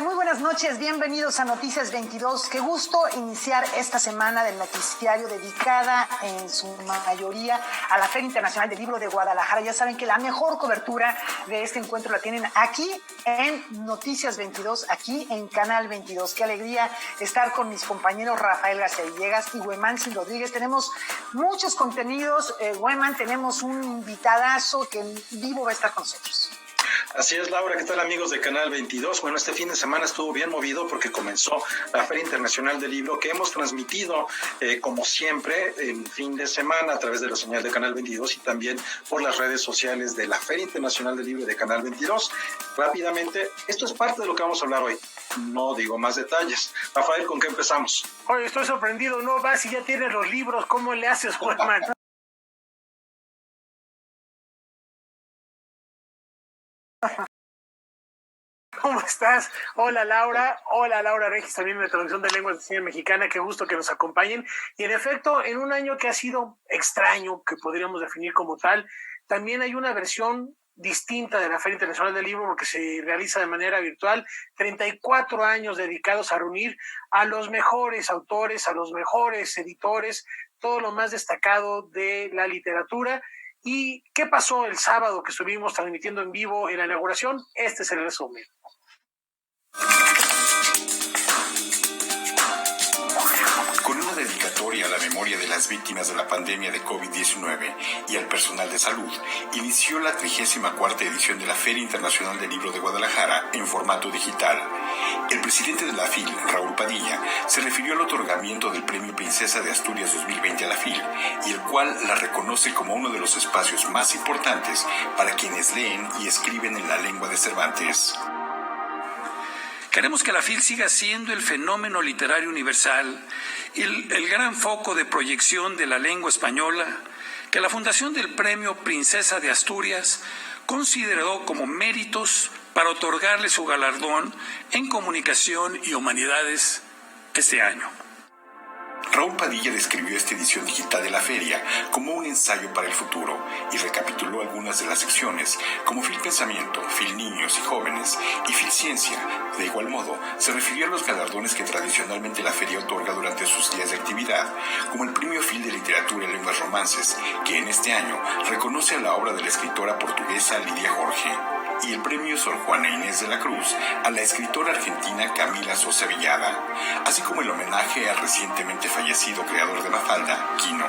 tal? Muy buenas noches, bienvenidos a Noticias 22. Qué gusto iniciar esta semana del noticiario dedicada en su mayoría a la Feria Internacional del Libro de Guadalajara. Ya saben que la mejor cobertura de este encuentro la tienen aquí en Noticias 22, aquí en Canal 22. Qué alegría estar con mis compañeros Rafael García Villegas y Huemantzin Rodríguez. Tenemos muchos contenidos, Hueman, tenemos un invitadazo que en vivo va a estar con nosotros. Así es, Laura. ¿Qué tal, amigos de Canal 22? Bueno, este fin de semana estuvo bien movido porque comenzó la Feria Internacional del Libro, que hemos transmitido, como siempre, en fin de semana a través de la señal de Canal 22 y también por las redes sociales de la Feria Internacional del Libro de Canal 22. Rápidamente, esto es parte de lo que vamos a hablar hoy. No digo más detalles. Rafael, ¿con qué empezamos? Oye, estoy sorprendido, ¿no? Vas y ya tienes los libros. ¿Cómo le haces, Juanman? ¿Cómo estás? Hola Laura Regis, también de Traducción de Lenguas de Señas Mexicana, qué gusto que nos acompañen. Y en efecto, en un año que ha sido extraño, que podríamos definir como tal, también hay una versión distinta de la Feria Internacional del Libro porque se realiza de manera virtual, 34 años dedicados a reunir a los mejores autores, a los mejores editores, todo lo más destacado de la literatura. ¿Y qué pasó el sábado que estuvimos transmitiendo en vivo en la inauguración? Este es el resumen. Con una dedicatoria a la memoria de las víctimas de la pandemia de COVID-19 y al personal de salud, inició la 34ª edición de la Feria Internacional del Libro de Guadalajara en formato digital. El presidente de la FIL, Raúl Padilla, se refirió al otorgamiento del Premio Princesa de Asturias 2020 a la FIL, y el cual la reconoce como uno de los espacios más importantes para quienes leen y escriben en la lengua de Cervantes. Queremos que la FIL siga siendo el fenómeno literario universal y el gran foco de proyección de la lengua española que la Fundación del Premio Princesa de Asturias consideró como méritos para otorgarle su galardón en Comunicación y Humanidades este año. Raúl Padilla describió esta edición digital de la feria como un ensayo para el futuro y recapituló algunas de las secciones, como Fil Pensamiento, Fil Niños y Jóvenes y Fil Ciencia. De igual modo, se refirió a los galardones que tradicionalmente la feria otorga durante sus días de actividad, como el Premio Fil de Literatura y Lenguas Romances, que en este año reconoce a la obra de la escritora portuguesa Lidia Jorge, y el Premio Sor Juana Inés de la Cruz a la escritora argentina Camila Sosa Villada, así como el homenaje al recientemente fallecido creador de Mafalda, Quino.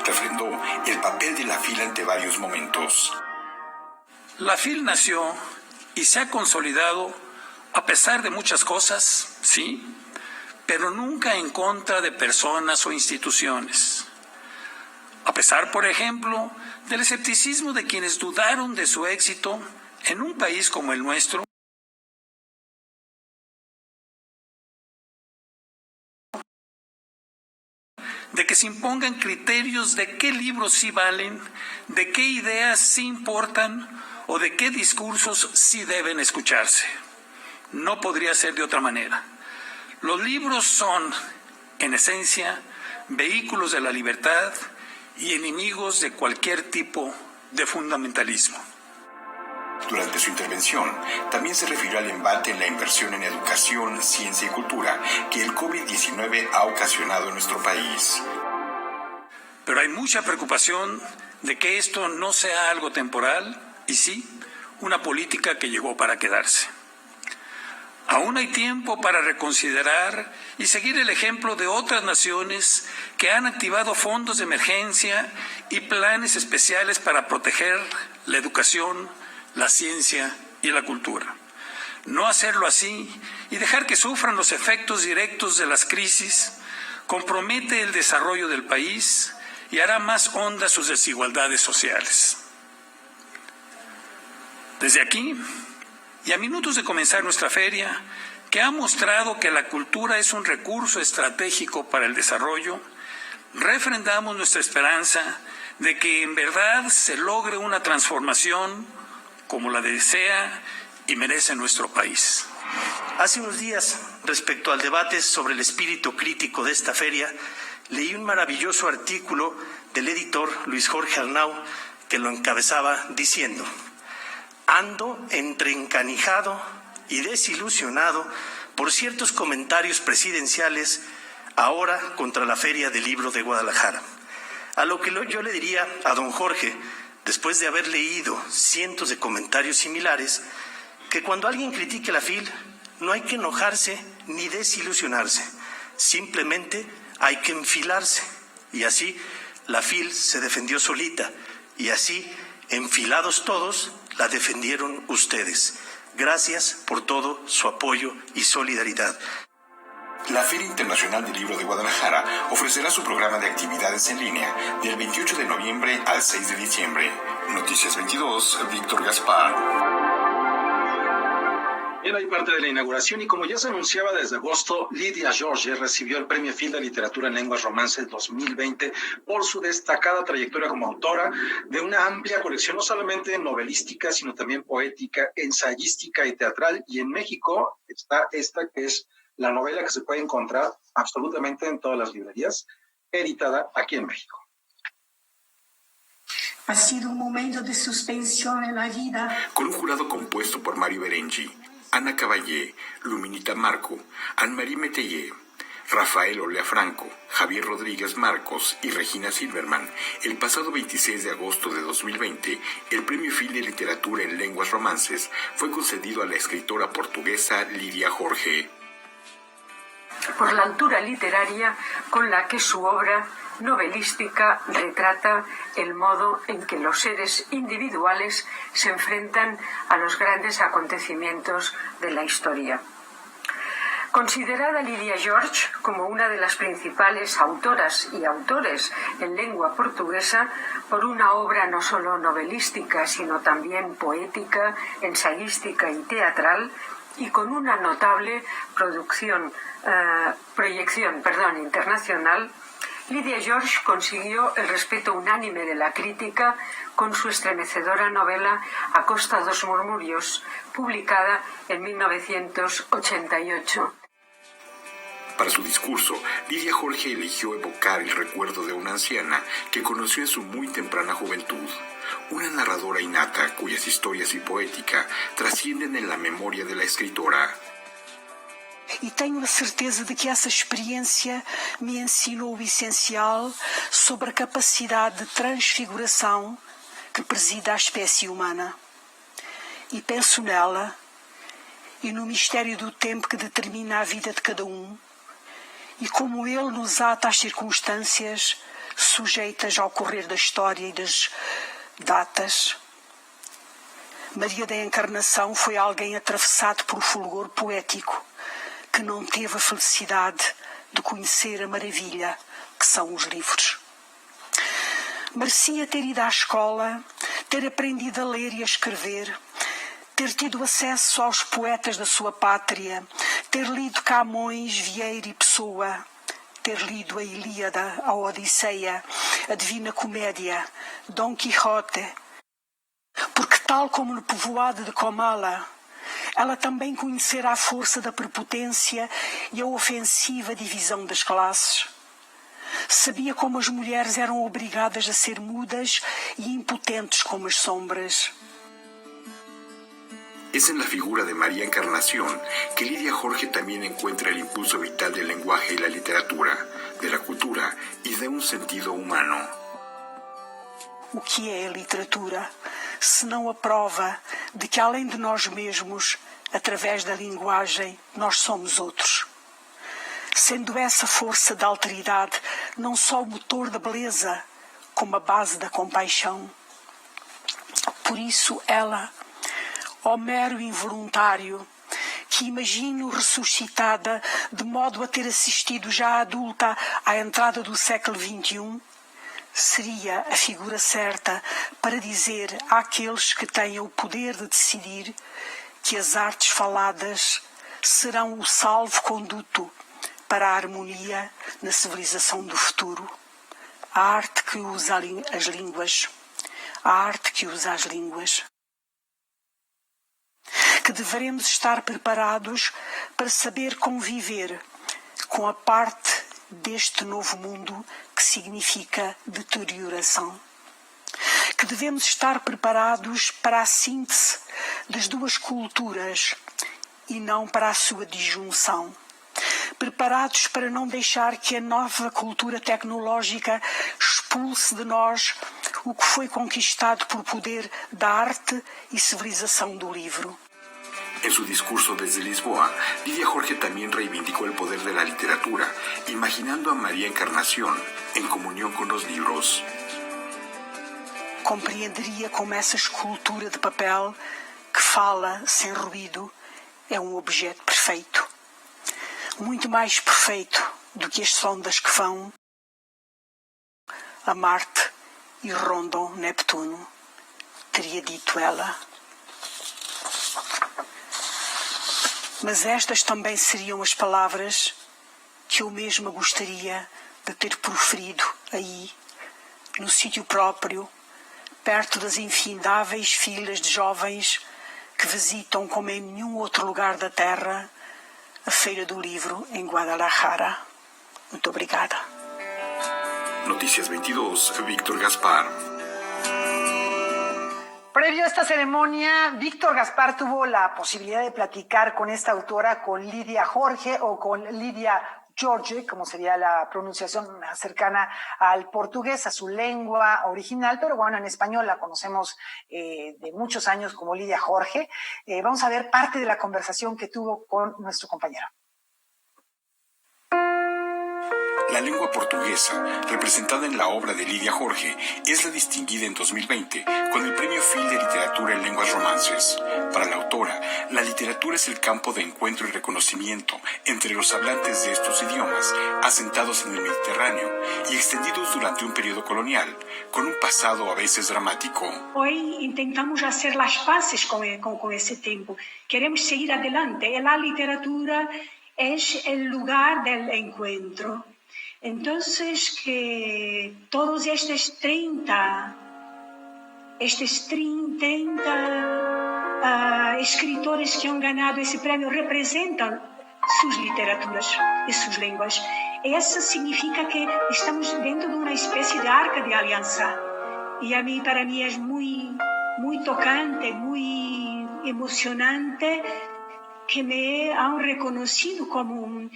Refrendó el papel de la FIL ante varios momentos. La FIL nació y se ha consolidado a pesar de muchas cosas, sí, pero nunca en contra de personas o instituciones. A pesar, por ejemplo, del escepticismo de quienes dudaron de su éxito en un país como el nuestro, de que se impongan criterios de qué libros sí valen, de qué ideas sí importan o de qué discursos sí deben escucharse. No podría ser de otra manera. Los libros son, en esencia, vehículos de la libertad y enemigos de cualquier tipo de fundamentalismo. Durante su intervención, también se refirió al embate en la inversión en educación, ciencia y cultura que el COVID-19 ha ocasionado en nuestro país. Pero hay mucha preocupación de que esto no sea algo temporal y sí, una política que llegó para quedarse. Aún hay tiempo para reconsiderar y seguir el ejemplo de otras naciones que han activado fondos de emergencia y planes especiales para proteger la educación, la ciencia y la cultura. No hacerlo así y dejar que sufran los efectos directos de las crisis compromete el desarrollo del país y hará más hondas sus desigualdades sociales. Desde aquí, y a minutos de comenzar nuestra feria, que ha mostrado que la cultura es un recurso estratégico para el desarrollo, refrendamos nuestra esperanza de que en verdad se logre una transformación como la desea y merece nuestro país. Hace unos días, respecto al debate sobre el espíritu crítico de esta feria, leí un maravilloso artículo del editor Luis Jorge Arnau que lo encabezaba diciendo: ando entre encanijado y desilusionado por ciertos comentarios presidenciales ahora contra la Feria del Libro de Guadalajara. A lo que yo le diría a don Jorge, después de haber leído cientos de comentarios similares, que cuando alguien critique la FIL, no hay que enojarse ni desilusionarse, simplemente hay que enfilarse. Y así la FIL se defendió solita, y así, enfilados todos, la defendieron ustedes. Gracias por todo su apoyo y solidaridad. La Feria Internacional del Libro de Guadalajara ofrecerá su programa de actividades en línea del 28 de noviembre al 6 de diciembre. Noticias 22, Víctor Gaspar. Bien, hay parte de la inauguración y como ya se anunciaba desde agosto, Lidia George recibió el Premio Phil de Literatura en Lenguas Romances 2020 por su destacada trayectoria como autora de una amplia colección, no solamente novelística, sino también poética, ensayística y teatral. Y en México está esta que es la novela que se puede encontrar absolutamente en todas las librerías, editada aquí en México. Ha sido un momento de suspensión en la vida. Con un jurado compuesto por Mario Berengi, Ana Caballé, Luminita Marco, Anne-Marie Métayer, Rafael Olea Franco, Javier Rodríguez Marcos y Regina Silverman, el pasado 26 de agosto de 2020, el Premio Phil de Literatura en Lenguas Romances fue concedido a la escritora portuguesa Lidia Jorge. Por la altura literaria con la que su obra novelística retrata el modo en que los seres individuales se enfrentan a los grandes acontecimientos de la historia. Considerada Lidia George como una de las principales autoras y autores en lengua portuguesa por una obra no solo novelística, sino también poética, ensayística y teatral, y con una notable proyección internacional, Lidia George consiguió el respeto unánime de la crítica con su estremecedora novela A costa dos murmurios, publicada en 1988. Para su discurso, Lidia Jorge eligió evocar el recuerdo de una anciana que conoció en su muy temprana juventud, una narradora innata cuyas historias y poética trascienden en la memoria de la escritora. E tenho a certeza de que essa experiência me ensinou o essencial sobre a capacidade de transfiguração que preside a espécie humana. E penso nela e no mistério do tempo que determina a vida de cada um e como ele nos ata às circunstâncias sujeitas ao correr da história e das datas. Maria da Encarnação foi alguém atravessado por fulgor poético, que não teve a felicidade de conhecer a maravilha que são os livros. Merecia ter ido à escola, ter aprendido a ler e a escrever, ter tido acesso aos poetas da sua pátria, ter lido Camões, Vieira e Pessoa, ter lido a Ilíada, a Odisseia, a Divina Comédia, Dom Quixote, porque tal como no povoado de Comala, ela também conhecerá a força da prepotência e a ofensiva divisão das classes. Sabia como as mulheres eram obrigadas a ser mudas e impotentes como as sombras. Es en la figura de María Encarnación que Lidia Jorge también encuentra el impulso vital del lenguaje y la literatura, de la cultura y de un sentido humano. O que é a literatura, senão a prova de que além de nós mesmos, através da linguagem, nós somos outros? Sendo essa força da alteridade não só o motor da beleza, como a base da compaixão. Por isso ela, ó mero involuntário, que imagino ressuscitada de modo a ter assistido já adulta à entrada do século XXI, seria a figura certa para dizer àqueles que tenham o poder de decidir que as artes faladas serão o salvo-conduto para a harmonia na civilização do futuro. A arte que usa as línguas. A arte que usa as línguas. Que devemos estar preparados para saber conviver com a parte deste novo mundo que significa deterioração. Que devemos estar preparados para a síntese das duas culturas e não para a sua disjunção. Preparados para não deixar que a nova cultura tecnológica expulse de nós o que foi conquistado por poder da arte e civilização do livro. En su discurso desde Lisboa, Lidia Jorge también reivindicó el poder de la literatura, imaginando a María Encarnación en comunión con los libros. Compreenderia como essa escultura de papel que fala sem ruído é um objeto perfeito. Muito mais perfeito do que as sondas que vão a Marte e rondam Neptuno, teria dito ela. Mas estas também seriam as palavras que eu mesma gostaria de ter proferido aí, no sítio próprio, perto das infindáveis filas de jovens que visitam, como em nenhum outro lugar da Terra, a Feira do Livro em Guadalajara. Muito obrigada. Noticias 22, Víctor Gaspar. Previo a esta ceremonia, Víctor Gaspar tuvo la posibilidad de platicar con esta autora, con Lidia Jorge o con Lidia Jorge, como sería la pronunciación más cercana al portugués, a su lengua original, pero bueno, en español la conocemos de muchos años como Lidia Jorge. Vamos a ver parte de la conversación que tuvo con nuestro compañero. La lengua portuguesa, representada en la obra de Lidia Jorge, es la distinguida en 2020 con el Premio Phil de Literatura en Lenguas Romances. Para la autora, la literatura es el campo de encuentro y reconocimiento entre los hablantes de estos idiomas, asentados en el Mediterráneo y extendidos durante un periodo colonial, con un pasado a veces dramático. Hoy intentamos hacer las paces con ese tiempo. Queremos seguir adelante. La literatura es el lugar del encuentro. Entonces, que todos estos 30 escritores que han ganado ese premio representan sus literaturas y sus lenguas. Eso significa que estamos dentro de una especie de arca de alianza. Y para mí es muy, muy tocante, muy emocionante que me han reconocido como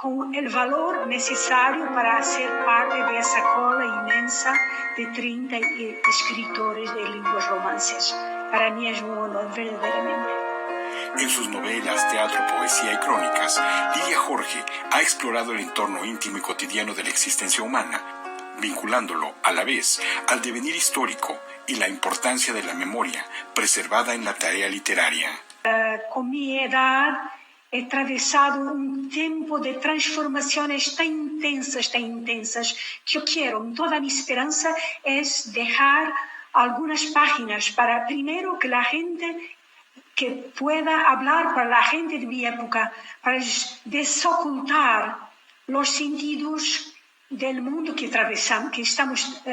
con el valor necesario para ser parte de esa cola inmensa de 30 escritores de lenguas romances. Para mí es un honor, verdaderamente. En sus novelas, teatro, poesía y crónicas, Lidia Jorge ha explorado el entorno íntimo y cotidiano de la existencia humana, vinculándolo a la vez al devenir histórico y la importancia de la memoria preservada en la tarea literaria. Con mi edad he atravesado un tiempo de transformaciones tan intensas, que yo quiero, toda mi esperanza es dejar algunas páginas para, primero, que la gente, que pueda hablar para la gente de mi época, para desocultar los sentidos del mundo que atravesamos, que estamos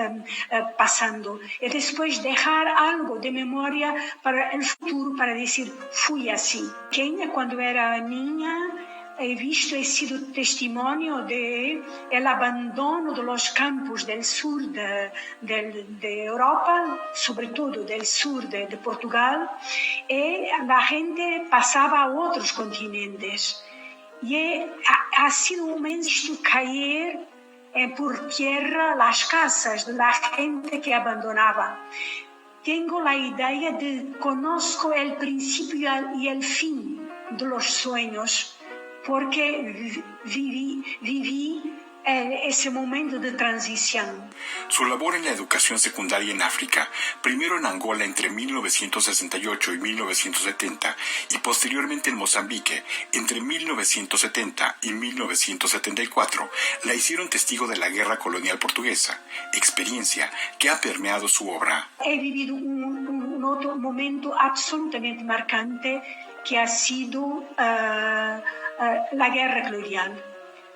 pasando, y después dejar algo de memoria para el futuro, para decir, fui así. Cuando era niña, he sido testimonio de el abandono de los campos del sur de Europa, sobre todo del sur de Portugal, y la gente pasaba a otros continentes. Y ha sido un momento caer por tierra las casas de la gente que abandonaba. Tengo la idea de conozco el principio y el fin de los sueños, porque viví ese momento de transición. Su labor en la educación secundaria en África, primero en Angola entre 1968 y 1970 y posteriormente en Mozambique entre 1970 y 1974, la hicieron testigo de la guerra colonial portuguesa, experiencia que ha permeado su obra. He vivido un otro momento absolutamente marcante que ha sido la guerra colonial.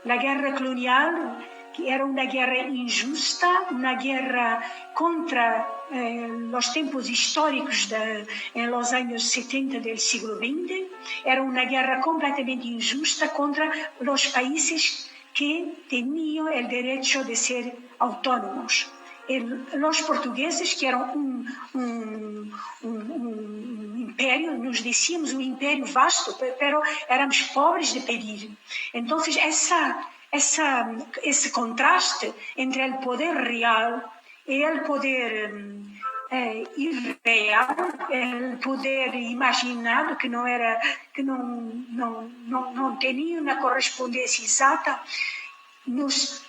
La guerra colonial, que era una guerra injusta, una guerra contra los tiempos históricos en los años 70 del siglo XX, era una guerra completamente injusta contra los países que tenían el derecho de ser autónomos. los portugueses, que eran un imperio, nos decíamos un imperio vasto, pero éramos pobres de pedir. Entonces, esse contraste entre el poder real y el poder irreal, el poder imaginado, que no tenía una correspondencia exacta, nos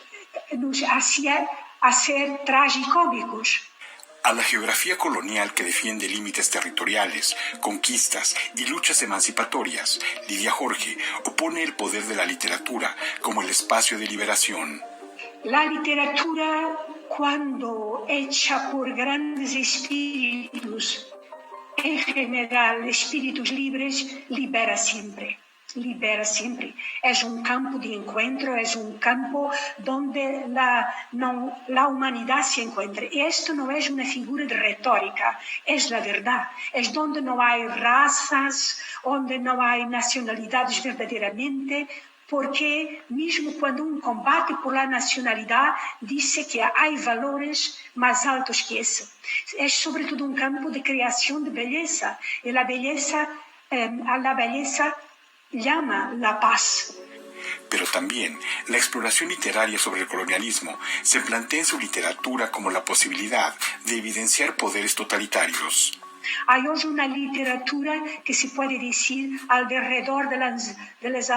hacía hacer tragicómicos. A la geografía colonial que defiende límites territoriales, conquistas y luchas emancipatorias, Lidia Jorge opone el poder de la literatura como el espacio de liberación. La literatura, cuando hecha por grandes espíritus, en general espíritus libres, libera siempre. Es un campo de encuentro, es un campo donde la humanidad se encuentra. Y esto no es una figura de retórica, es la verdad. Es donde no hay razas, donde no hay nacionalidades verdaderamente, porque mismo cuando un combate por la nacionalidad dice que hay valores más altos que eso. Es sobre todo un campo de creación de belleza, y la belleza llama la paz. Pero también la exploración literaria sobre el colonialismo se plantea en su literatura como la posibilidad de evidenciar poderes totalitarios. Hay hoy una literatura que se puede decir alrededor de las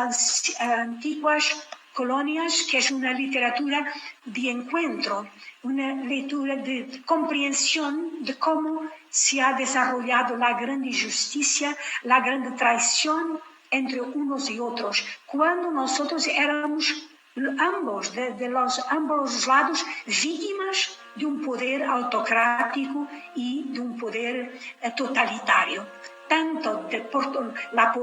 antiguas colonias, que es una literatura de encuentro, una literatura de comprensión de cómo se ha desarrollado la gran injusticia, la gran traición entre unos y otros, cuando nosotros éramos ambos, de los ambos lados, víctimas de un poder autocrático y de un poder totalitario. Tanto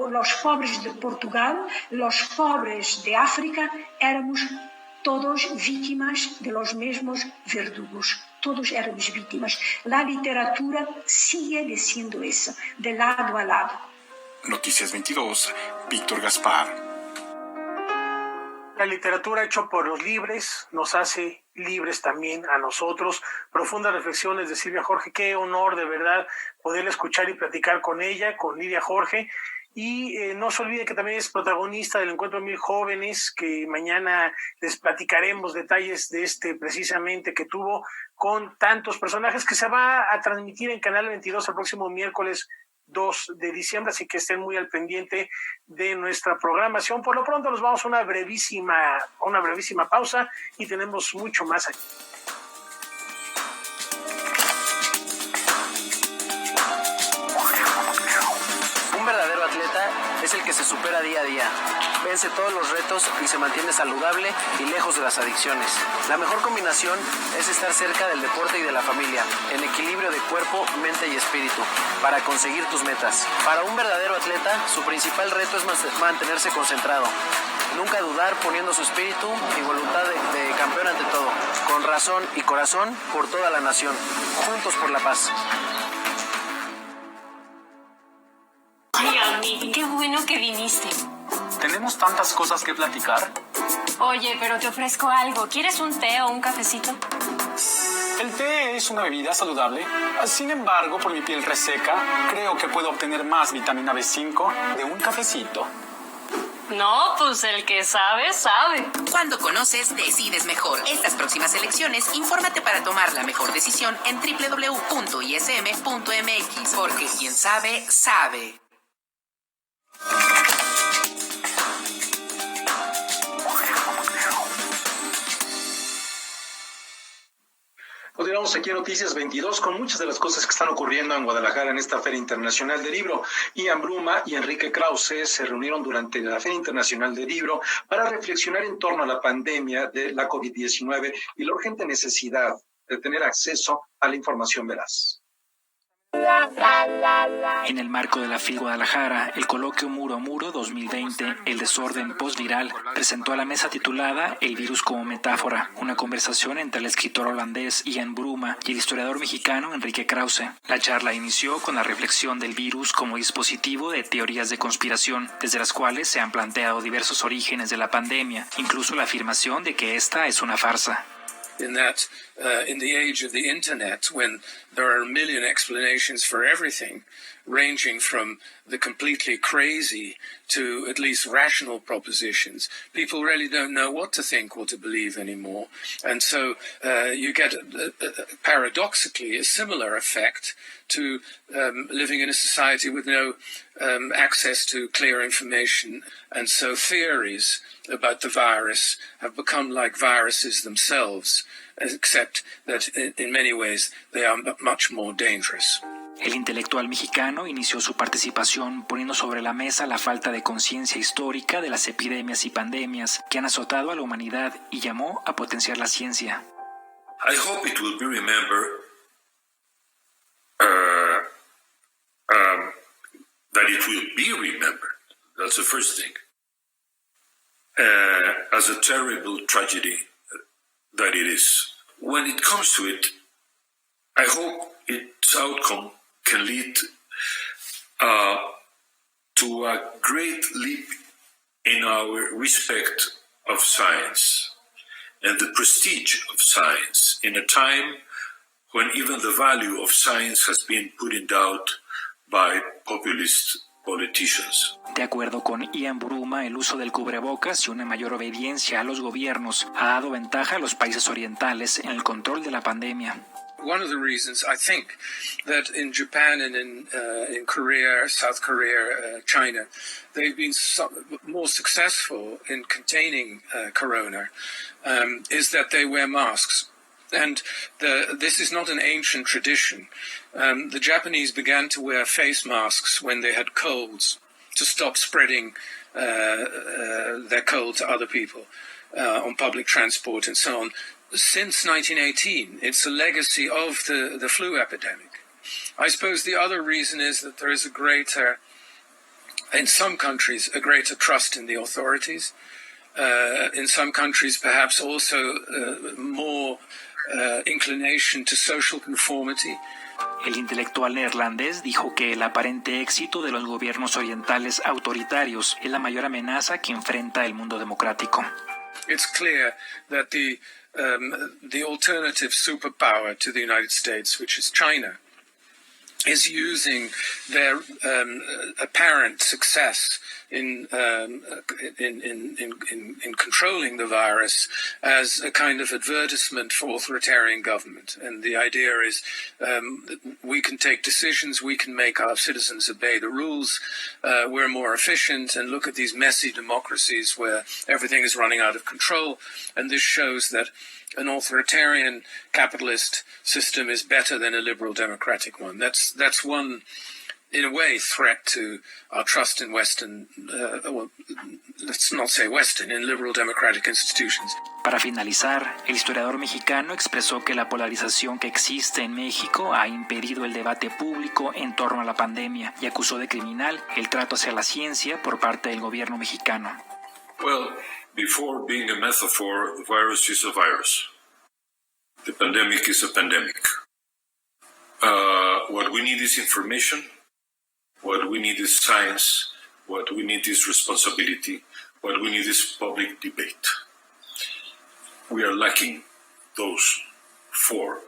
los pobres de Portugal, los pobres de África, éramos todos víctimas de los mismos verdugos. Todos éramos víctimas. La literatura sigue diciendo eso, de lado a lado. Noticias 22, Víctor Gaspar. La literatura hecha por los libres nos hace libres también a nosotros. Profundas reflexiones de Silvia Jorge. Qué honor, de verdad, poder escuchar y platicar con ella, con Lidia Jorge. Y no se olvide que también es protagonista del Encuentro de 1000 Jóvenes, que mañana les platicaremos detalles de precisamente que tuvo con tantos personajes, que se va a transmitir en Canal 22 el próximo miércoles 2 de diciembre, así que estén muy al pendiente de nuestra programación. Por lo pronto nos vamos a una brevísima pausa y tenemos mucho más aquí. Un verdadero atleta es el que se supera día a día, vence todos los retos y se mantiene saludable y lejos de las adicciones. La mejor combinación es estar cerca del deporte y de la familia, en equilibrio de cuerpo, mente y espíritu, para conseguir tus metas. Para un verdadero atleta, su principal reto es mantenerse concentrado, nunca dudar poniendo su espíritu y voluntad de campeón ante todo, con razón y corazón por toda la nación, juntos por la paz. Yami, qué bueno que viniste. Tenemos tantas cosas que platicar. Oye, pero te ofrezco algo. ¿Quieres un té o un cafecito? El té es una bebida saludable. Sin embargo, por mi piel reseca, creo que puedo obtener más vitamina B5 de un cafecito. No, pues el que sabe, sabe. Cuando conoces, decides mejor. Estas próximas elecciones, infórmate para tomar la mejor decisión en www.ism.mx, porque quien sabe, sabe. Continuamos aquí en Noticias 22 con muchas de las cosas que están ocurriendo en Guadalajara en esta Feria Internacional del Libro. Ian Bruma y Enrique Krause se reunieron durante la Feria Internacional del Libro para reflexionar en torno a la pandemia de la COVID-19 y la urgente necesidad de tener acceso a la información veraz. En el marco de la FIL Guadalajara, el coloquio Muro a Muro 2020, el desorden postviral, presentó a la mesa titulada El virus como metáfora, una conversación entre el escritor holandés Ian Bruma y el historiador mexicano Enrique Krause. La charla inició con la reflexión del virus como dispositivo de teorías de conspiración, desde las cuales se han planteado diversos orígenes de la pandemia, incluso la afirmación de que esta es una farsa. in that in the age of the internet, when there are a million explanations for everything, ranging from the completely crazy to at least rational propositions, people really don't know what to think or to believe anymore. And so you get, paradoxically, a similar effect to living in a society with no access to clear information. And so theories about the virus have become like viruses themselves, except that in many ways they are much more dangerous. El intelectual mexicano inició su participación poniendo sobre la mesa la falta de conciencia histórica de las epidemias y pandemias que han azotado a la humanidad y llamó a potenciar la ciencia. I hope it will be remembered that it will be remembered. That's the first thing. As a terrible tragedy that it is. When it comes to it, I hope its outcome can lead to a great leap in our respect of science and the prestige of science in a time when even the value of science has been put in doubt by populist politicians. De acuerdo con Ian Buruma, el uso del cubrebocas y una mayor obediencia a los gobiernos ha dado ventaja a los países orientales en el control de la pandemia. One of the reasons I think that in Japan and in Korea, South Korea, China, they've been more successful in containing corona is that they wear masks. And this is not an ancient tradition. The Japanese began to wear face masks when they had colds to stop spreading their cold to other people on public transport and so on. Since 1918, it's a legacy of the flu epidemic. I suppose the other reason is that there is in some countries, a greater trust in the authorities. In some countries, perhaps also more inclination to social conformity. El intelectual neerlandés dijo que el aparente éxito de los gobiernos orientales autoritarios es la mayor amenaza que enfrenta el mundo democrático. It's clear that the alternative superpower to the United States, which is China, is using their apparent success in controlling the virus as a kind of advertisement for authoritarian government. And the idea is we can take decisions, we can make our citizens obey the rules, we're more efficient, and look at these messy democracies where everything is running out of control. And this shows that an authoritarian capitalist system is better than a liberal democratic one. That's one, in a way, threat to our trust in Western, well, let's not say Western, in liberal democratic institutions. Para finalizar, el historiador mexicano expresó que la polarización que existe en México ha impedido el debate público en torno a la pandemia y acusó de criminal el trato hacia la ciencia por parte del gobierno mexicano. Well, before being a metaphor, the virus is a virus. The pandemic is a pandemic. What we need is information. What we need is science. What we need is responsibility. What we need is public debate. We are lacking those four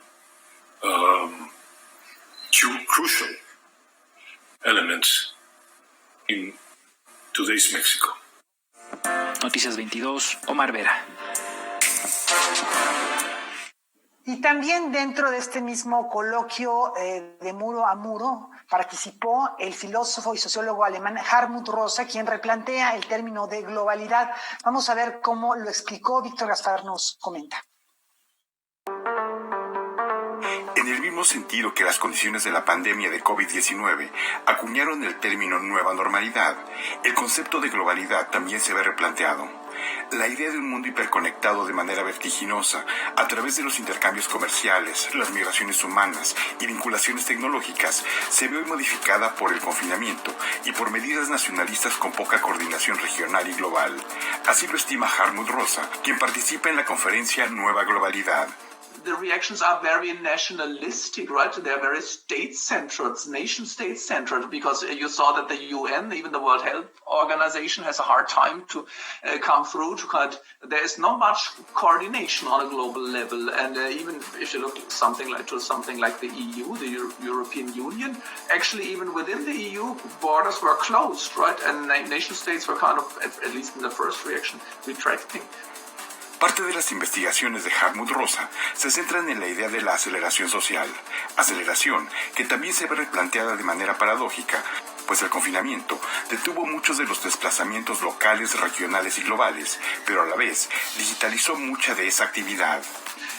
crucial elements in today's Mexico. Noticias 22, Omar Vera. Y también dentro de este mismo coloquio de muro a muro participó el filósofo y sociólogo alemán Hartmut Rosa, quien replantea el término de globalidad. Vamos a ver cómo lo explicó. Víctor Gaspar nos comenta. En el mismo sentido que las condiciones de la pandemia de COVID-19 acuñaron el término nueva normalidad, el concepto de globalidad también se ve replanteado. La idea de un mundo hiperconectado de manera vertiginosa a través de los intercambios comerciales, las migraciones humanas y vinculaciones tecnológicas se ve hoy modificada por el confinamiento y por medidas nacionalistas con poca coordinación regional y global. Así lo estima Hartmut Rosa, quien participa en la conferencia Nueva Globalidad. the reactions are very nationalistic, right? They're very state-centered, nation-state-centered, because you saw that the UN, even the World Health Organization, has a hard time to come through. There is not much coordination on a global level, and even if you look at something like the EU, the European Union, actually even within the EU, borders were closed, right? And nation-states were kind of, at least in the first reaction, retracting. Parte de las investigaciones de Hartmut Rosa se centran en la idea de la aceleración social, aceleración que también se ve replanteada de manera paradójica, pues el confinamiento detuvo muchos de los desplazamientos locales, regionales y globales, pero a la vez digitalizó mucha de esa actividad.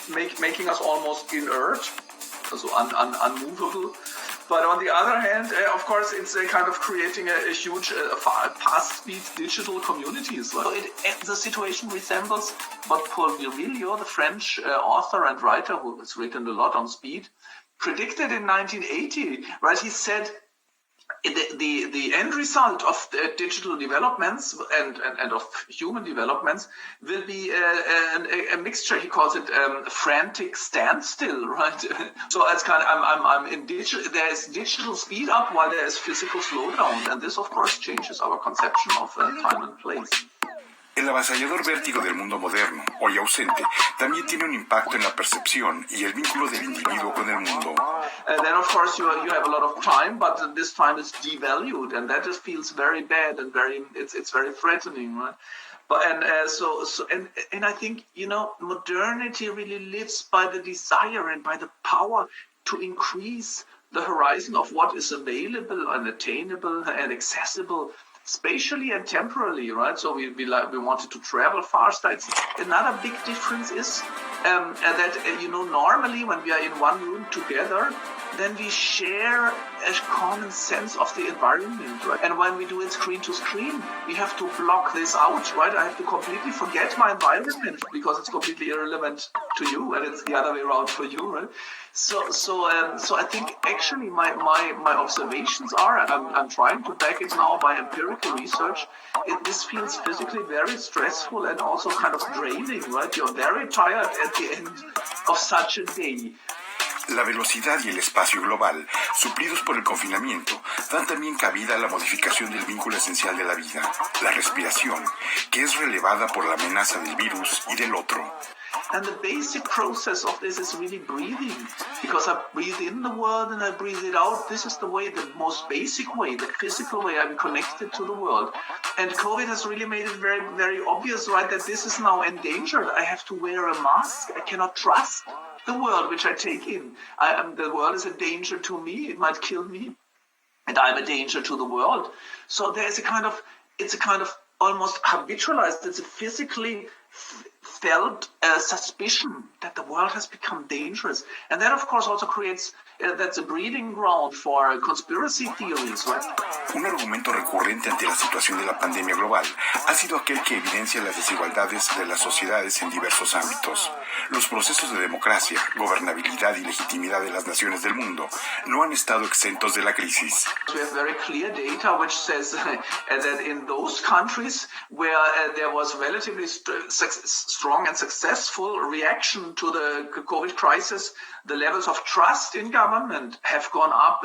Making us almost inert, so unmovable. But on the other hand, of course, it's kind of creating a huge fast-speed digital communities. So the situation resembles what Paul Virilio, the French author and writer who has written a lot on speed, predicted in 1980. Right? He said the end result of the digital developments and of human developments will be a mixture. He calls it frantic standstill, right? So it's kind of I'm in digital. There is digital speed up while there is physical slowdown, and this of course changes our conception of time and place. El avasallador vértigo del mundo moderno, hoy ausente, también tiene un impacto en la percepción y el vínculo del individuo con el mundo. Then, of course, you have a lot of time, but this time is devalued, and that just feels very bad and it's very threatening, right? But and I think modernity really lives by the desire and by the power to increase the horizon of what is available and attainable and accessible, spatially and temporally, right? So we wanted to travel faster. Another big difference is that normally when we are in one room together, then we share a common sense of the environment, right? And when we do it screen to screen, we have to block this out, right? I have to completely forget my environment because it's completely irrelevant to you, and it's the other way around for you, right? So I think actually my observations are, and I'm trying to back it now by empirical research, this feels physically very stressful and also kind of draining, right? You're very tired at the end of such a day. La velocidad y el espacio global, suplidos por el confinamiento, dan también cabida a la modificación del vínculo esencial de la vida, la respiración, que es relevada por la amenaza del virus y del otro. And the basic process of this is really breathing, because I breathe in the world and I breathe it out. This is the way, the most basic way, the physical way I'm connected to the world. And COVID has really made it very, very obvious, right, that this is now endangered. I have to wear a mask. I cannot trust the world which I take in. The world is a danger to me. It might kill me. And I'm a danger to the world. So it's a kind of almost habitualized. It's a physically felt suspicion that the world has become dangerous. And that, of course, also creates, that's a breeding ground for conspiracy theories, right? Un argumento recurrente ante la situación de la pandemia global ha sido aquel que evidencia las desigualdades de las sociedades en diversos ámbitos. Los procesos de democracia, gobernabilidad y legitimidad de las naciones del mundo no han estado exentos de la crisis. We have very clear data which says that in those countries where there was relatively strong and successful reaction to the COVID crisis, the levels of trust in government have gone up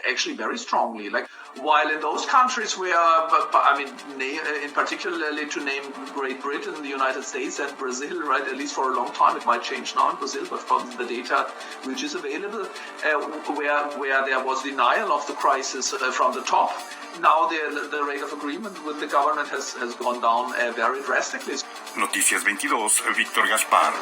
actually very strongly. Like, while in those countries where, in particularly to name Great Britain, the United States, and Brazil, right, at least for a long time, it might change now in Brazil, but from the data which is available, where there was denial of the crisis from the top, now the rate of agreement with the government has gone down very drastically. Noticias 22, Víctor Gaspar.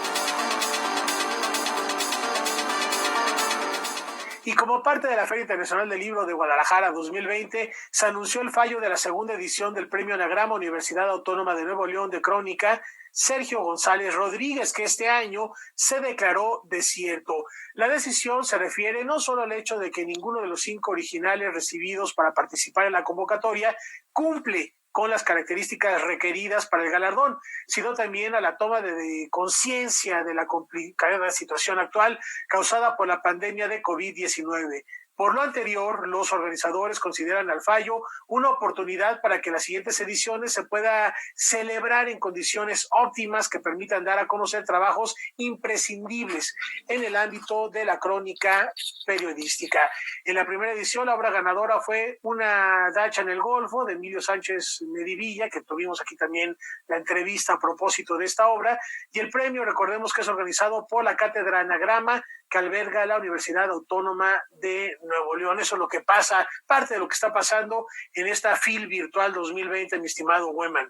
Y como parte de la Feria Internacional del Libro de Guadalajara 2020, se anunció el fallo de la segunda edición del Premio Anagrama Universidad Autónoma de Nuevo León de Crónica, Sergio González Rodríguez, que este año se declaró desierto. La decisión se refiere no solo al hecho de que ninguno de los 5 originales recibidos para participar en la convocatoria cumple con las características requeridas para el galardón, sino también a la toma de conciencia de la complicada situación actual causada por la pandemia de COVID-19. Por lo anterior, los organizadores consideran al fallo una oportunidad para que las siguientes ediciones se pueda celebrar en condiciones óptimas que permitan dar a conocer trabajos imprescindibles en el ámbito de la crónica periodística. En la primera edición, la obra ganadora fue Una dacha en el Golfo, de Emilio Sánchez Medivilla, que tuvimos aquí también la entrevista a propósito de esta obra, y el premio, recordemos que es organizado por la Cátedra Anagrama, que alberga la Universidad Autónoma de Nuevo León. Eso es lo que pasa, parte de lo que está pasando en esta FIL Virtual 2020, mi estimado Weman.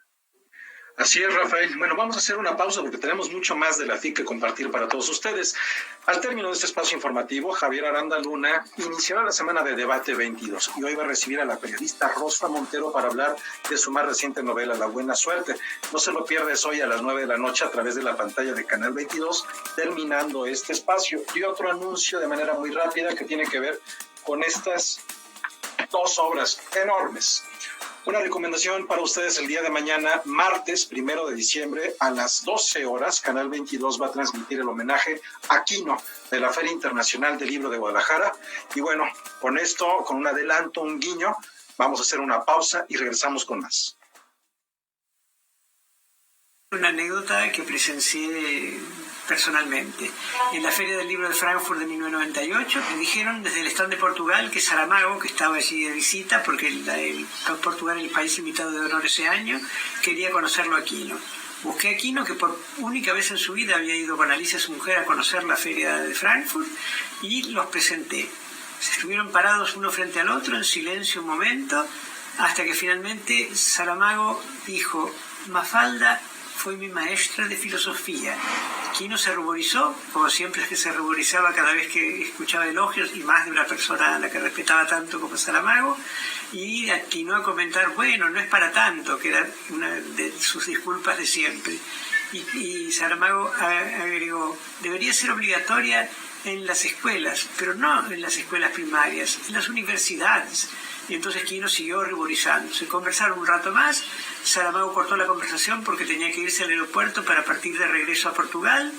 Así es, Rafael. Bueno, vamos a hacer una pausa porque tenemos mucho más de la FIC que compartir para todos ustedes. Al término de este espacio informativo, Javier Aranda Luna iniciará la semana de Debate 22 y hoy va a recibir a la periodista Rosa Montero para hablar de su más reciente novela, La Buena Suerte. No se lo pierdes hoy a las 9 de la noche a través de la pantalla de Canal 22, terminando este espacio. Y otro anuncio de manera muy rápida que tiene que ver con estas dos obras enormes. Una recomendación para ustedes el día de mañana, martes 1 de diciembre, a las 12 horas, Canal 22 va a transmitir el homenaje a Quino de la Feria Internacional del Libro de Guadalajara. Y bueno, con esto, con un adelanto, un guiño, vamos a hacer una pausa y regresamos con más. Una anécdota que presencié personalmente. En la Feria del Libro de Frankfurt de 1998 me dijeron desde el stand de Portugal que Saramago, que estaba allí de visita, porque Portugal es el país invitado de honor ese año, quería conocerlo a Quino. Busqué a Quino, que por única vez en su vida había ido con Alicia, su mujer, a conocer la Feria de Frankfurt, y los presenté. Se estuvieron parados uno frente al otro en silencio un momento, hasta que finalmente Saramago dijo: Mafalda fue mi maestra de filosofía. Quino se ruborizó, como siempre es que se ruborizaba cada vez que escuchaba elogios, y más de una persona a la que respetaba tanto como Saramago, y atinó a comentar, bueno, no es para tanto, que era una de sus disculpas de siempre. Y Saramago agregó, debería ser obligatoria en las escuelas, pero no en las escuelas primarias, en las universidades. Y entonces Quino siguió ruborizándose. Conversaron un rato más, Saramago cortó la conversación porque tenía que irse al aeropuerto para partir de regreso a Portugal,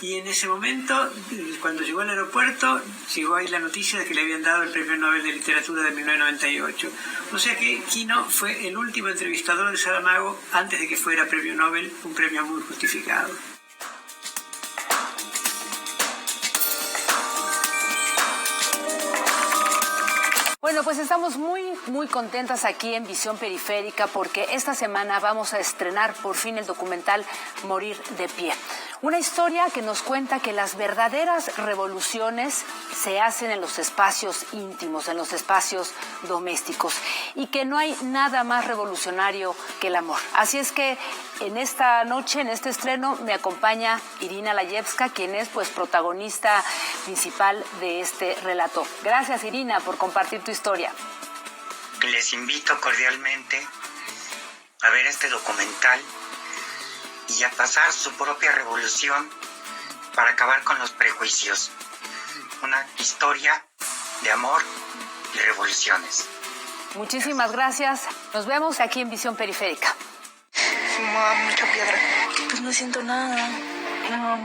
y en ese momento, cuando llegó al aeropuerto, llegó ahí la noticia de que le habían dado el Premio Nobel de Literatura de 1998. O sea que Quino fue el último entrevistador de Saramago antes de que fuera Premio Nobel, un premio muy justificado. Bueno, pues estamos muy contentas aquí en Visión Periférica porque esta semana vamos a estrenar por fin el documental Morir de Pie. Una historia que nos cuenta que las verdaderas revoluciones se hacen en los espacios íntimos, en los espacios domésticos, y que no hay nada más revolucionario que el amor. Así es que en esta noche, en este estreno, me acompaña Irina Layevska, quien es protagonista principal de este relato. Gracias, Irina, por compartir tu historia. Les invito cordialmente a ver este documental y a pasar su propia revolución para acabar con los prejuicios. Una historia de amor y revoluciones. Muchísimas gracias. Nos vemos aquí en Visión Periférica. Fumaba mucha piedra. Pues no siento nada.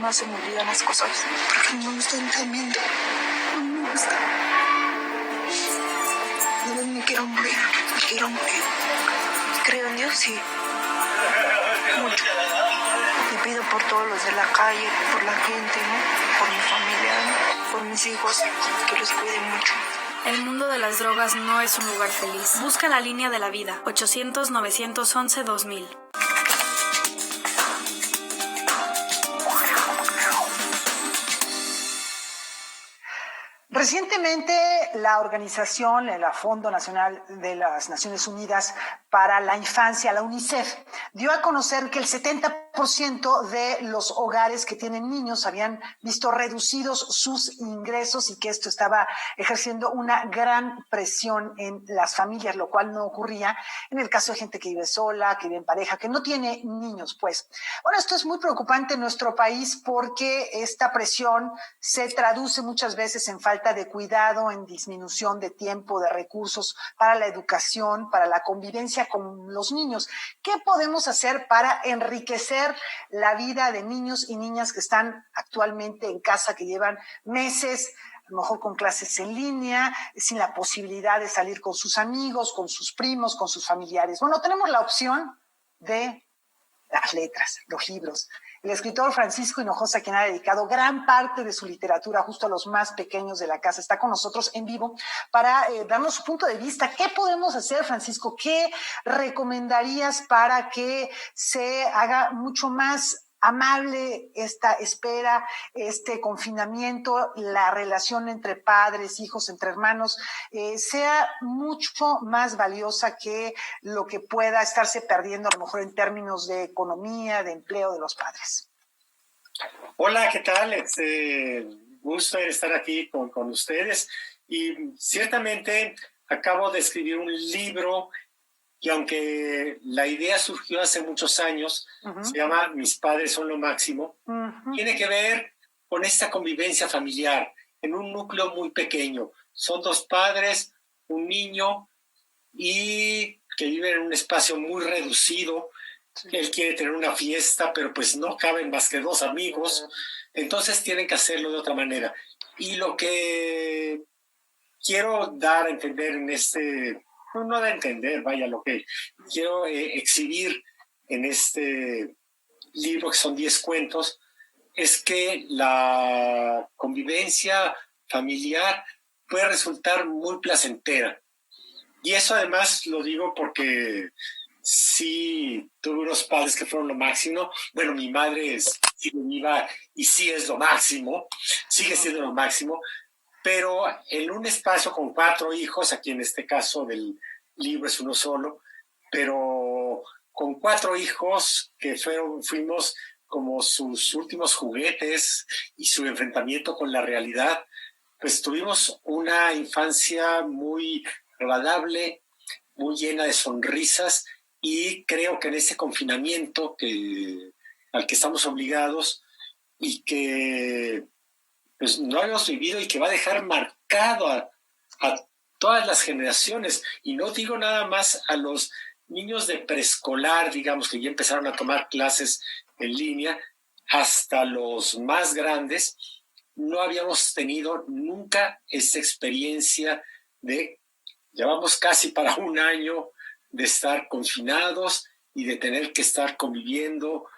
No se me olvidan las cosas. Porque no me estoy entendiendo. No me gusta. Me quiero morir. Me quiero morir. Creo en Dios, sí. Mucho. Y pido por todos los de la calle, por la gente, ¿no? Por mi familia, ¿no? Por mis hijos, que los cuiden mucho. El mundo de las drogas no es un lugar feliz. Busca la línea de la vida, 800-911-2000. Recientemente, la organización, el Fondo Nacional de las Naciones Unidas para la Infancia, la UNICEF, dio a conocer que el 70% de los hogares que tienen niños habían visto reducidos sus ingresos y que esto estaba ejerciendo una gran presión en las familias, lo cual no ocurría en el caso de gente que vive sola, que vive en pareja, que no tiene niños, pues. Bueno, esto es muy preocupante en nuestro país porque esta presión se traduce muchas veces en falta de cuidado, en disminución de tiempo, de recursos para la educación, para la convivencia con los niños. ¿Qué podemos hacer para enriquecer la vida de niños y niñas que están actualmente en casa, que llevan meses a lo mejor con clases en línea, sin la posibilidad de salir con sus amigos, con sus primos, con sus familiares. Bueno, tenemos la opción de las letras, los libros. El escritor Francisco Hinojosa, quien ha dedicado gran parte de su literatura justo a los más pequeños de la casa, está con nosotros en vivo para darnos su punto de vista. ¿Qué podemos hacer, Francisco? ¿Qué recomendarías para que se haga mucho más amable esta espera, este confinamiento, la relación entre padres, hijos, entre hermanos, sea mucho más valiosa que lo que pueda estarse perdiendo a lo mejor en términos de economía, de empleo de los padres? Hola, ¿qué tal? Gusto de estar aquí con ustedes. Y ciertamente acabo de escribir un libro y aunque la idea surgió hace muchos años, se llama Mis padres son lo máximo, tiene que ver con esta convivencia familiar en un núcleo muy pequeño. Son dos padres, un niño y que viven en un espacio muy reducido. Él quiere tener una fiesta, pero pues no caben más que dos amigos, entonces tienen que hacerlo de otra manera. Y lo que quiero dar a entender en no da a entender, vaya, lo que quiero exhibir en este libro, que son 10 cuentos, es que la convivencia familiar puede resultar muy placentera. Y eso además lo digo porque sí tuve unos padres que fueron lo máximo. Bueno, mi madre sigue viva y sí es lo máximo, sigue siendo lo máximo. Pero en un espacio con 4 hijos, aquí en este caso del libro es uno solo, pero con 4 hijos que fuimos como sus últimos juguetes y su enfrentamiento con la realidad, pues tuvimos una infancia muy agradable, muy llena de sonrisas, y creo que en ese confinamiento al que estamos obligados y que pues no hemos vivido y que va a dejar marcado a todas las generaciones, y no digo nada más a los niños de preescolar, digamos, que ya empezaron a tomar clases en línea, hasta los más grandes. No habíamos tenido nunca esa experiencia llevamos casi para un año de estar confinados y de tener que estar conviviendo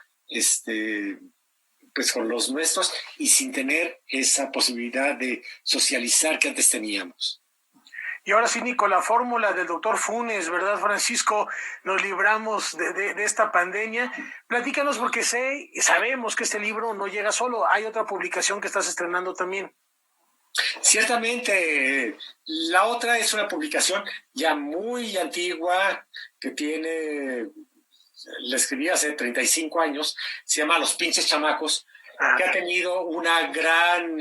pues con los nuestros y sin tener esa posibilidad de socializar que antes teníamos. Y ahora sí, Nico, la fórmula del doctor Funes, ¿verdad, Francisco? Nos libramos de esta pandemia. Platícanos, porque sabemos que este libro no llega solo. Hay otra publicación que estás estrenando también. Ciertamente, la otra es una publicación ya muy antigua que la escribí hace 35 años, se llama Los pinches chamacos, que ha tenido una gran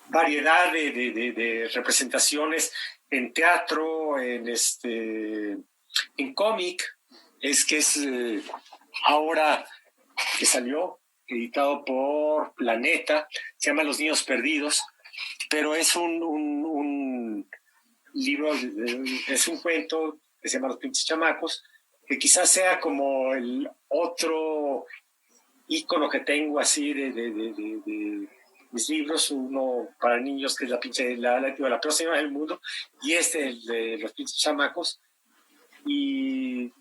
variedad de representaciones en teatro, en cómic, ahora que salió, editado por Planeta, se llama Los Niños Perdidos, pero es un libro, es un cuento que se llama Los pinches chamacos, que quizás sea como el otro ícono que tengo así de mis libros, uno para niños que es la peor señora del mundo, y el de Los pinches chamacos. Y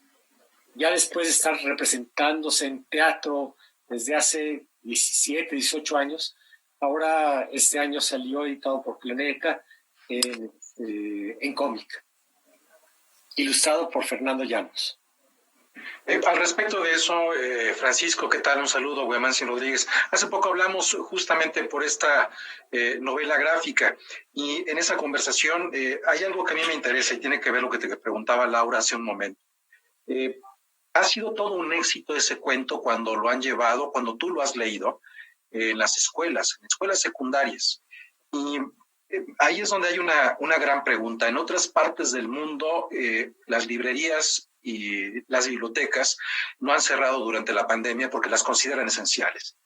ya después de estar representándose en teatro desde hace 17, 18 años, ahora este año salió editado por Planeta en cómic, ilustrado por Fernando Llanos. Al respecto de eso, Francisco, ¿qué tal? Un saludo, Guemansi Rodríguez. Hace poco hablamos justamente por esta novela gráfica, y en esa conversación hay algo que a mí me interesa y tiene que ver lo que te preguntaba Laura hace un momento. Ha sido todo un éxito ese cuento cuando lo han llevado, cuando tú lo has leído en las escuelas, en escuelas secundarias. Y ahí es donde hay una gran pregunta. En otras partes del mundo, las librerías y las bibliotecas no han cerrado durante la pandemia porque las consideran esenciales.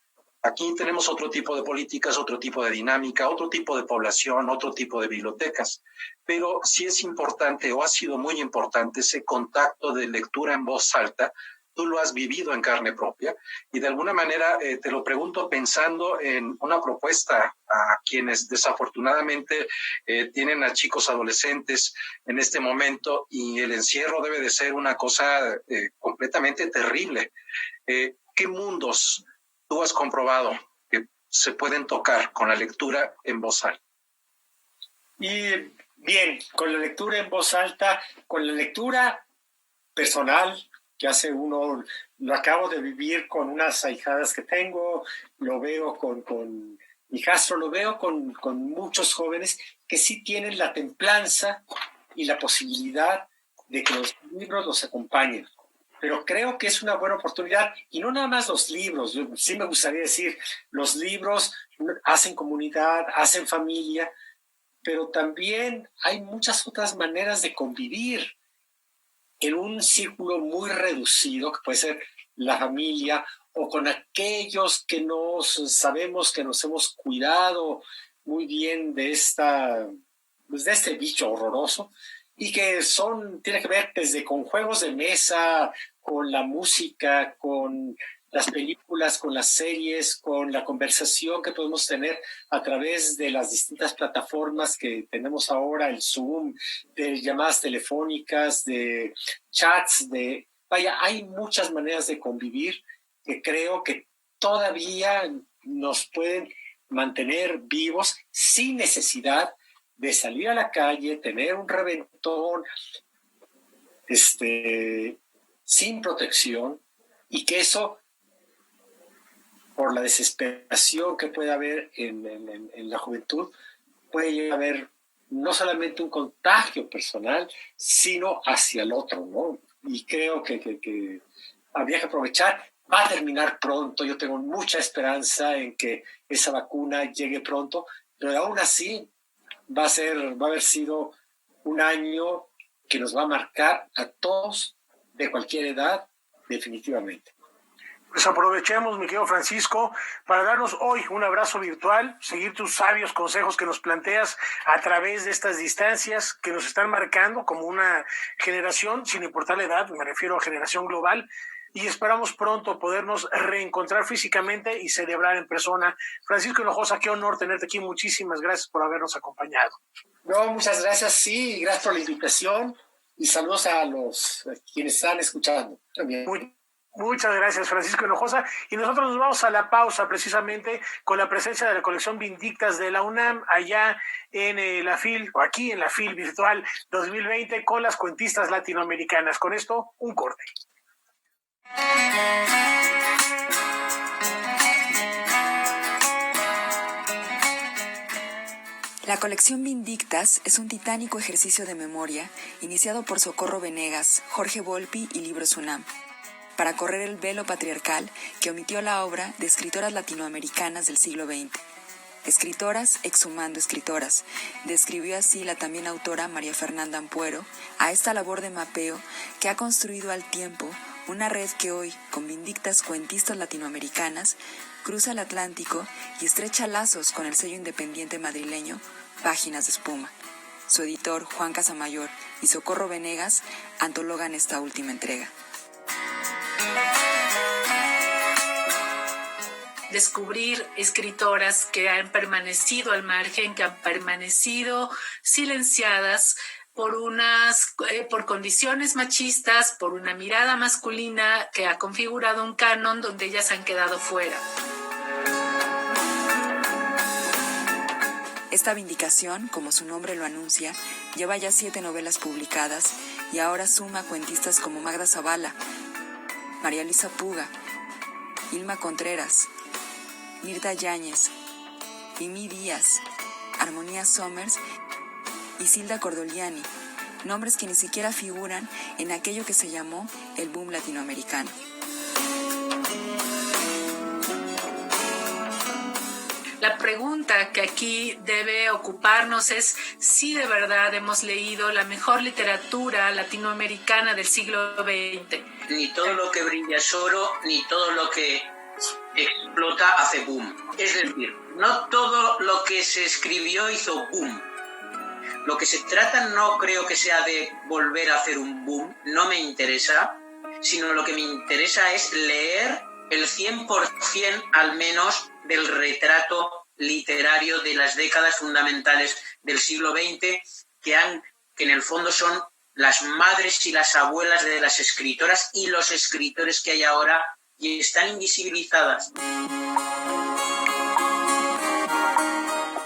Aquí tenemos otro tipo de políticas, otro tipo de dinámica, otro tipo de población, otro tipo de bibliotecas. Pero sí es importante, o ha sido muy importante, ese contacto de lectura en voz alta tú lo has vivido en carne propia y de alguna manera te lo pregunto pensando en una propuesta a quienes desafortunadamente tienen a chicos adolescentes en este momento y el encierro debe de ser una cosa completamente terrible. ¿Qué mundos tú has comprobado que se pueden tocar con la lectura en voz alta? Y bien, con la lectura en voz alta, con la lectura personal que hace uno, lo acabo de vivir con unas ahijadas que tengo, lo veo con mi hijastro, lo veo con muchos jóvenes que sí tienen la templanza y la posibilidad de que los libros los acompañen. Pero creo que es una buena oportunidad, y no nada más los libros, sí me gustaría decir, los libros hacen comunidad, hacen familia, pero también hay muchas otras maneras de convivir en un círculo muy reducido, que puede ser la familia, o con aquellos que sabemos que nos hemos cuidado muy bien de este bicho horroroso, y que tiene que ver desde con juegos de mesa, con la música, con las películas, con las series, con la conversación que podemos tener a través de las distintas plataformas que tenemos ahora, el Zoom, de llamadas telefónicas, de chats, hay muchas maneras de convivir que creo que todavía nos pueden mantener vivos sin necesidad de salir a la calle, tener un reventón, sin protección, y que eso, por la desesperación que puede haber en la juventud, puede llegar a haber no solamente un contagio personal, sino hacia el otro, ¿no? Y creo que habría que aprovechar. Va a terminar pronto, yo tengo mucha esperanza en que esa vacuna llegue pronto, pero aún así va a haber sido un año que nos va a marcar a todos de cualquier edad, definitivamente. Pues aprovechemos, mi querido Francisco, para darnos hoy un abrazo virtual, seguir tus sabios consejos que nos planteas a través de estas distancias que nos están marcando como una generación, sin importar la edad, me refiero a generación global, y esperamos pronto podernos reencontrar físicamente y celebrar en persona. Francisco Hinojosa, qué honor tenerte aquí, muchísimas gracias por habernos acompañado. No, muchas gracias, sí, gracias por la invitación y saludos a quienes están escuchando también. Muchas gracias, Francisco Hinojosa. Y nosotros nos vamos a la pausa precisamente con la presencia de la colección Vindictas de la UNAM allá en la FIL, o aquí en la FIL Virtual 2020 con las cuentistas latinoamericanas. Con esto, un corte. La colección Vindictas es un titánico ejercicio de memoria iniciado por Socorro Venegas, Jorge Volpi y Libros UNAM, para correr el velo patriarcal que omitió la obra de escritoras latinoamericanas del siglo XX. Escritoras exhumando escritoras, describió así la también autora María Fernanda Ampuero a esta labor de mapeo que ha construido al tiempo una red que hoy, con vindictas cuentistas latinoamericanas, cruza el Atlántico y estrecha lazos con el sello independiente madrileño Páginas de Espuma. Su editor, Juan Casamayor, y Socorro Venegas antologan esta última entrega. Descubrir escritoras que han permanecido al margen, que han permanecido silenciadas por condiciones machistas, por una mirada masculina que ha configurado un canon donde ellas han quedado fuera. Esta vindicación, como su nombre lo anuncia, lleva ya 7 novelas publicadas y ahora suma cuentistas como Magda Zavala, María Luisa Puga, Ilma Contreras, Mirta Yáñez, Mimi Díaz, Armonía Somers y Silda Cordoliani, nombres que ni siquiera figuran en aquello que se llamó el boom latinoamericano. La pregunta que aquí debe ocuparnos es si de verdad hemos leído la mejor literatura latinoamericana del siglo XX. Ni todo lo que brilla es oro, ni todo lo que explota hace boom. Es decir, no todo lo que se escribió hizo boom. Lo que se trata no creo que sea de volver a hacer un boom, no me interesa, sino lo que me interesa es leer el 100% al menos del retrato literario de las décadas fundamentales del siglo XX, que en el fondo son las madres y las abuelas de las escritoras y los escritores que hay ahora y están invisibilizadas.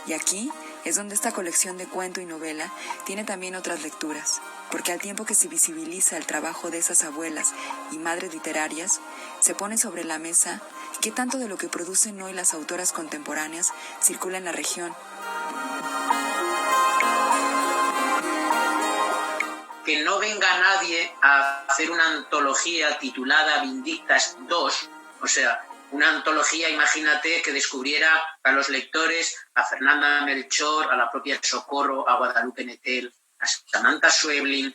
Y aquí es donde esta colección de cuento y novela tiene también otras lecturas, porque al tiempo que se visibiliza el trabajo de esas abuelas y madres literarias, se pone sobre la mesa qué tanto de lo que producen hoy las autoras contemporáneas circula en la región. Que no venga nadie a hacer una antología titulada Vindictas 2, o sea, una antología, imagínate, que descubriera a los lectores, a Fernanda Melchor, a la propia Socorro, a Guadalupe Nettel, a Samantha Schweblin,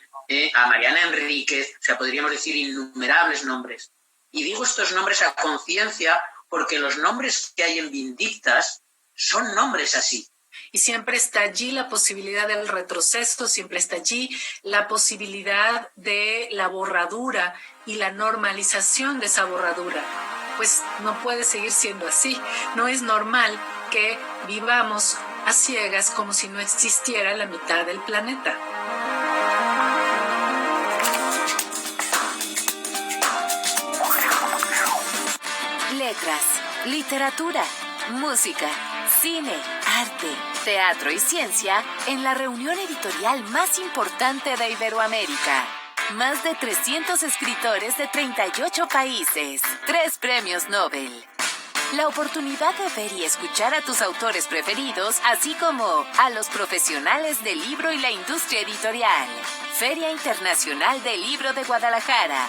a Mariana Enríquez, o sea, podríamos decir innumerables nombres. Y digo estos nombres a conciencia porque los nombres que hay en Vindictas son nombres así. Y siempre está allí la posibilidad del retroceso, siempre está allí la posibilidad de la borradura y la normalización de esa borradura. Pues no puede seguir siendo así. No es normal que vivamos a ciegas como si no existiera la mitad del planeta. Letras, literatura, música, cine, arte, teatro y ciencia en la reunión editorial más importante de Iberoamérica. Más de 300 escritores de 38 países, 3 premios Nobel. La oportunidad de ver y escuchar a tus autores preferidos, así como a los profesionales del libro y la industria editorial. Feria Internacional del Libro de Guadalajara.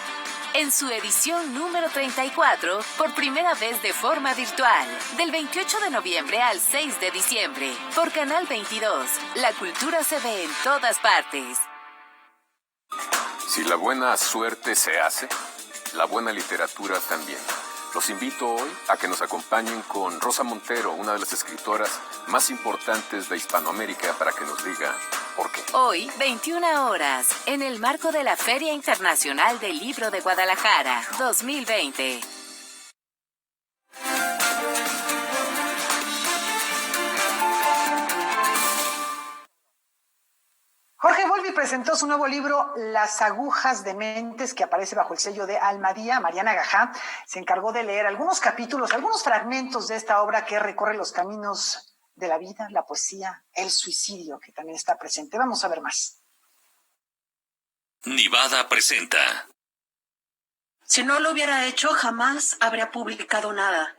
En su edición número 34, por primera vez de forma virtual, del 28 de noviembre al 6 de diciembre, por Canal 22. La cultura se ve en todas partes. Si la buena suerte se hace, la buena literatura también. Los invito hoy a que nos acompañen con Rosa Montero, una de las escritoras más importantes de Hispanoamérica, para que nos diga por qué. Hoy, 21 horas, en el marco de la Feria Internacional del Libro de Guadalajara, 2020. Jorge Volpi presentó su nuevo libro Las agujas de mentes, que aparece bajo el sello de Almadía. Mariana Gajá se encargó de leer algunos capítulos, algunos fragmentos de esta obra que recorre los caminos de la vida, la poesía, el suicidio, que también está presente. Vamos a ver más. Nivada presenta. Si no lo hubiera hecho, jamás habría publicado nada.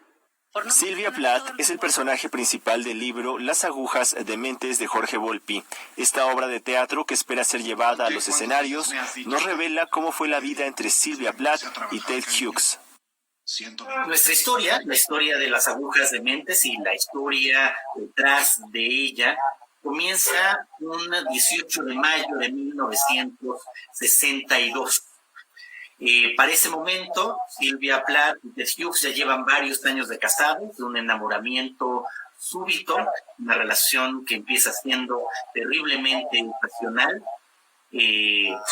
Silvia Plath es el personaje principal del libro Las agujas de mentes de Jorge Volpi. Esta obra de teatro, que espera ser llevada a los escenarios, nos revela cómo fue la vida entre Silvia Plath y Ted Hughes. Nuestra historia, la historia de las agujas de mentes y la historia detrás de ella, comienza un 18 de mayo de 1962. Para ese momento, Silvia Plath y Ted Hughes ya llevan varios años de casados, de un enamoramiento súbito, una relación que empieza siendo terriblemente pasional.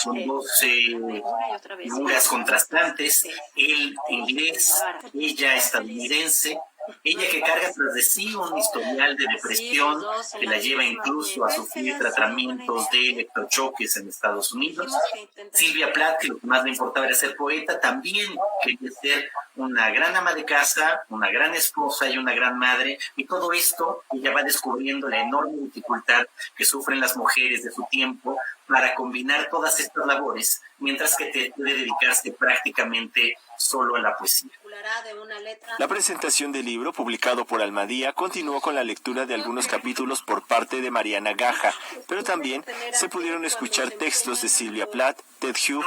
Son dos figuras contrastantes, él inglés, ella estadounidense. Ella que carga tras de sí un historial de depresión que la lleva incluso a sufrir tratamientos de electrochoques en Estados Unidos. Silvia Plath, que lo que más le importaba era ser poeta, también quería ser una gran ama de casa, una gran esposa y una gran madre. Y todo esto ella va descubriendo la enorme dificultad que sufren las mujeres de su tiempo para combinar todas estas labores, mientras que puede dedicarse prácticamente solo a la poesía. La presentación del libro, publicado por Almadía, continuó con la lectura de algunos capítulos por parte de Mariana Gajá, pero también se pudieron escuchar textos de Silvia Plath, Ted Hughes,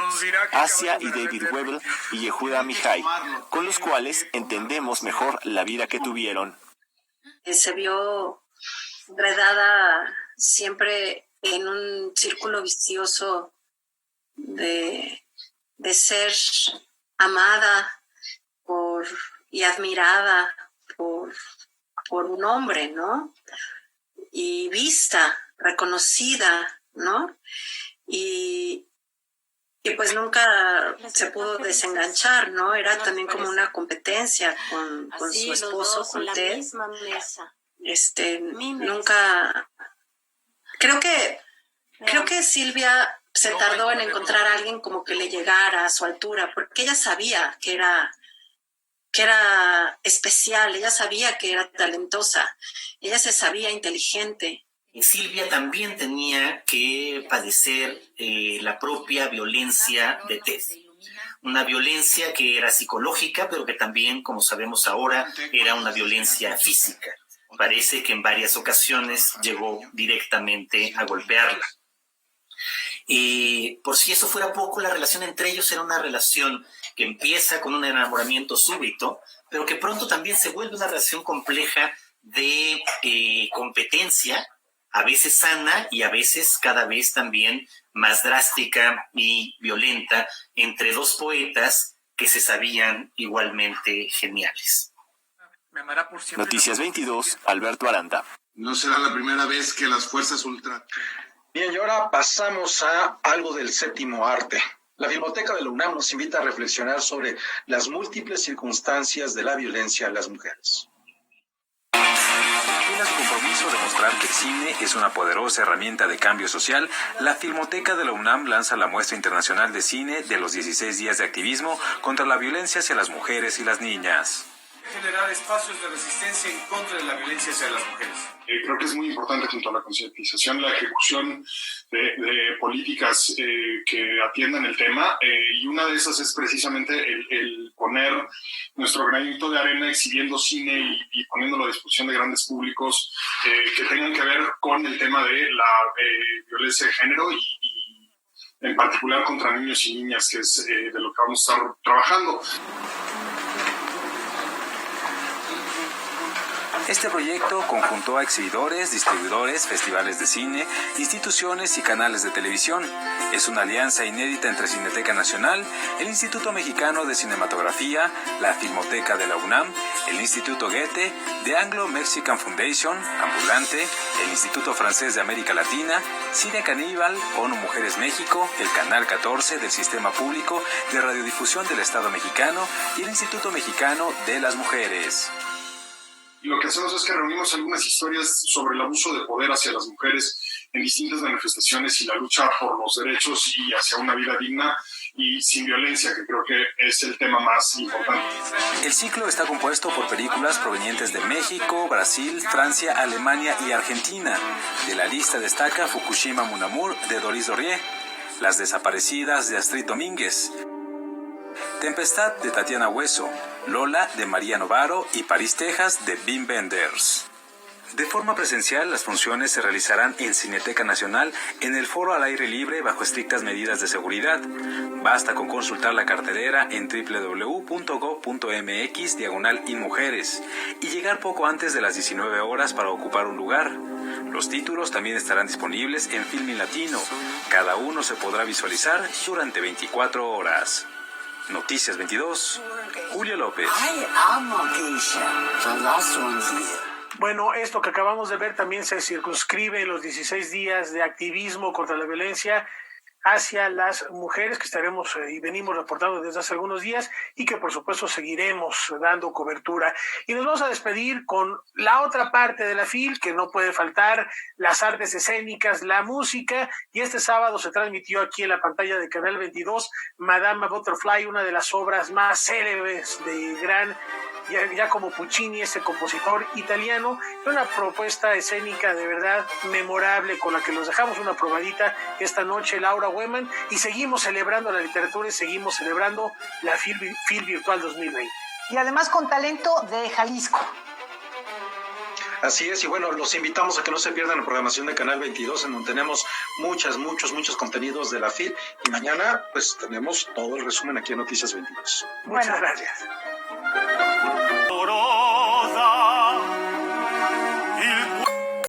Asia y David Webber y Yehuda Amichai, con los cuales entendemos mejor la vida que tuvieron. Se vio enredada siempre en un círculo vicioso de ser amada y admirada por un hombre, ¿no? Y vista, reconocida, ¿no? Y pues pues nunca se pudo desenganchar, ¿no? Era también como una competencia con su esposo, con Ted. Nunca... Creo que Silvia se tardó en encontrar a alguien como que le llegara a su altura, porque ella sabía que era especial, ella sabía que era talentosa, ella se sabía inteligente. Silvia también tenía que padecer la propia violencia de Ted. Una violencia que era psicológica, pero que también, como sabemos ahora, era una violencia física. Parece que en varias ocasiones llegó directamente a golpearla. Por si eso fuera poco, la relación entre ellos era una relación que empieza con un enamoramiento súbito, pero que pronto también se vuelve una relación compleja de competencia, a veces sana y a veces cada vez también más drástica y violenta, entre dos poetas que se sabían igualmente geniales. Noticias 22, Alberto Aranda. No será la primera vez que las fuerzas ultra... Bien, y ahora pasamos a algo del séptimo arte. La Filmoteca de la UNAM nos invita a reflexionar sobre las múltiples circunstancias de la violencia a las mujeres. En su compromiso de mostrar que el cine es una poderosa herramienta de cambio social, la Filmoteca de la UNAM lanza la muestra internacional de cine de los 16 días de activismo contra la violencia hacia las mujeres y las niñas. Generar espacios de resistencia en contra de la violencia hacia las mujeres. Creo que es muy importante, junto a la concientización, la ejecución de políticas que atiendan el tema, y una de esas es precisamente el poner nuestro granito de arena exhibiendo cine y poniéndolo a disposición de grandes públicos que tengan que ver con el tema de la violencia de género y en particular contra niños y niñas, que es de lo que vamos a estar trabajando. Este proyecto conjuntó a exhibidores, distribuidores, festivales de cine, instituciones y canales de televisión. Es una alianza inédita entre Cineteca Nacional, el Instituto Mexicano de Cinematografía, la Filmoteca de la UNAM, el Instituto Goethe, The Anglo-Mexican Foundation, Ambulante, el Instituto Francés de América Latina, Cine Caníbal, ONU Mujeres México, el Canal 14 del Sistema Público de Radiodifusión del Estado Mexicano y el Instituto Mexicano de las Mujeres. Y lo que hacemos es que reunimos algunas historias sobre el abuso de poder hacia las mujeres en distintas manifestaciones y la lucha por los derechos y hacia una vida digna y sin violencia, que creo que es el tema más importante. El ciclo está compuesto por películas provenientes de México, Brasil, Francia, Alemania y Argentina. De la lista destaca Fukushima Mon Amour de Doris Dorier, Las desaparecidas de Astrid Domínguez, Tempestad de Tatiana Hueso, Lola de María Novaro y París, Texas de Wim Wenders. De forma presencial, las funciones se realizarán en Cineteca Nacional en el foro al aire libre bajo estrictas medidas de seguridad. Basta con consultar la cartelera en www.go.mx/InMujeres y llegar poco antes de las 19 horas para ocupar un lugar. Los títulos también estarán disponibles en Filmin Latino. Cada uno se podrá visualizar durante 24 horas. Noticias 22, Julio López. Bueno, esto que acabamos de ver también se circunscribe en los 16 días de activismo contra la violencia hacia las mujeres, que estaremos y venimos reportando desde hace algunos días y que por supuesto seguiremos dando cobertura. Y nos vamos a despedir con la otra parte de la FIL, que no puede faltar, las artes escénicas, la música, y este sábado se transmitió aquí en la pantalla de Canal 22 Madama Butterfly, una de las obras más célebres de gran Giacomo Puccini, este compositor italiano, una propuesta escénica de verdad memorable con la que los dejamos una probadita esta noche, Laura Weman, y seguimos celebrando la literatura y seguimos celebrando la FIL Virtual 2020. Y además con talento de Jalisco. Así es, y bueno, los invitamos a que no se pierdan la programación de Canal 22, en donde tenemos muchos contenidos de la FIL, y mañana pues tenemos todo el resumen aquí en Noticias 22. Muchas gracias. Oro.